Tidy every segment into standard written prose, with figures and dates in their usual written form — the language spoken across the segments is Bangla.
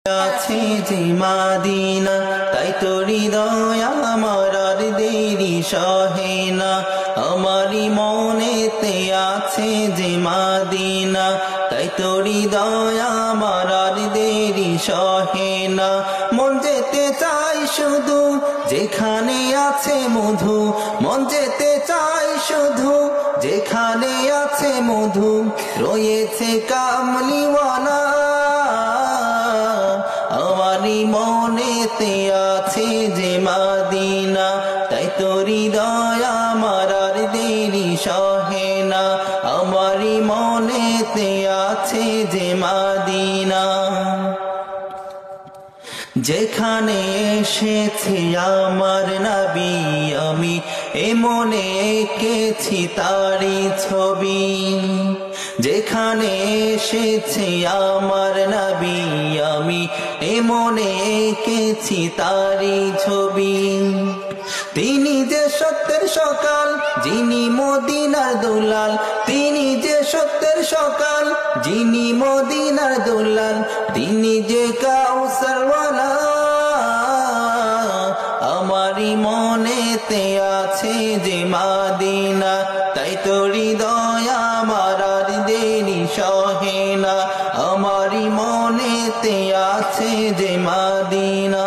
আছে যে মাদিনা, তাই তো হৃদয় আমার আর দেরি সহে না। আমারই মনেতে আছে যে মাদিনা, তাই তো হৃদয় আমার আর দেরি সহে না। মন যেতে চাই শুধু যেখানে আছে মধু, মন যেতে চাই শুধু যেখানে আছে মধু, রয়েছে কামলিওয়ালা। আমারই মনেতে আছে যে মাদিনা, তাই তো হৃদয় আমার আর দেরি সহে না। আমারই মনেতে আছে যে মাদিনা, যেখানে এসেছে আমার নবী, আমি এ মনে এঁকেছি তারি ছবি। যেখানে এসেছে আমার নবী, আমি এ মনে এঁকেছি তারি ছবি। তিনি যে সত্যের সকাল, যিনি মদিনার দুলাল, তিনি যে সত্যের সকাল, যিনি মদিনার দুলাল, তিনি যে কাউসারওয়ালা। আমারই মনেতে আছে যে মাদিনা, তাই তো হৃদয় আমার আর দেরি সহে না। আমারই মনেতে আছে যে মাদিনা।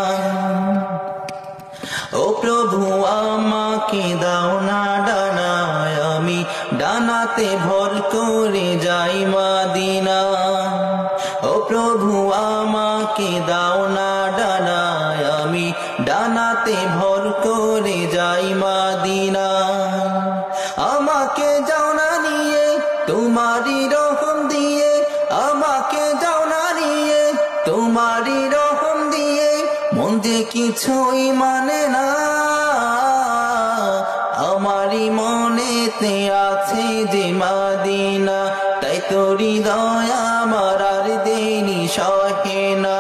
ও প্রভু আমাকে দাও না ডানায়, আমি ডানাতে ভর করে যাই মাদিনা। ও প্রভু আমাকে দাও না ডানায়, আমি ডানাতে ভর করে যাই মাদিনা। আমাকে যাও না নিয়ে তোমারই রহম দিয়ে, আমাকে যাও না নিয়ে তোমারই রহম দিয়ে, মন যে কিছুই মানে না। আমারই মনেতে আছে যে মাদিনা, তাই তো হৃদয় আমার আর দেরি সহে না।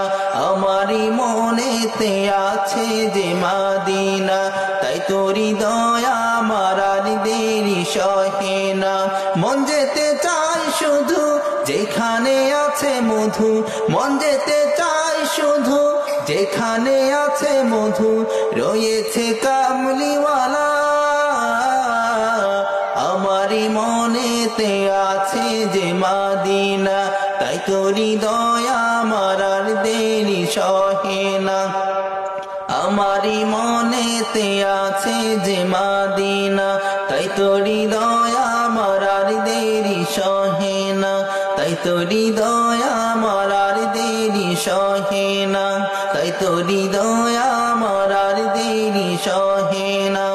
আমারই মনেতে আছে যে মাদিনা, তাই তো হৃদয় আমার আর দেরি সহে না। মন যেতে চাই শুধু যেখানে আছে মধু, মন যেতে চাই শুধু যেখানে আছে মধু, রয়েছে কামলিওয়ালা। আমারই মনেতে আছে যে মাদিনা, তাই তো হৃদয় আমার আর দেরি সহে না। আমারই মনেতে আছে যে মাদিনা, তাই তো হৃদয় আমার আর দেরি সহে না। তাই তো হৃদয় আমার আর দেরি সহে না। তাই তো হৃদয় আমার আর দেরি সহে না।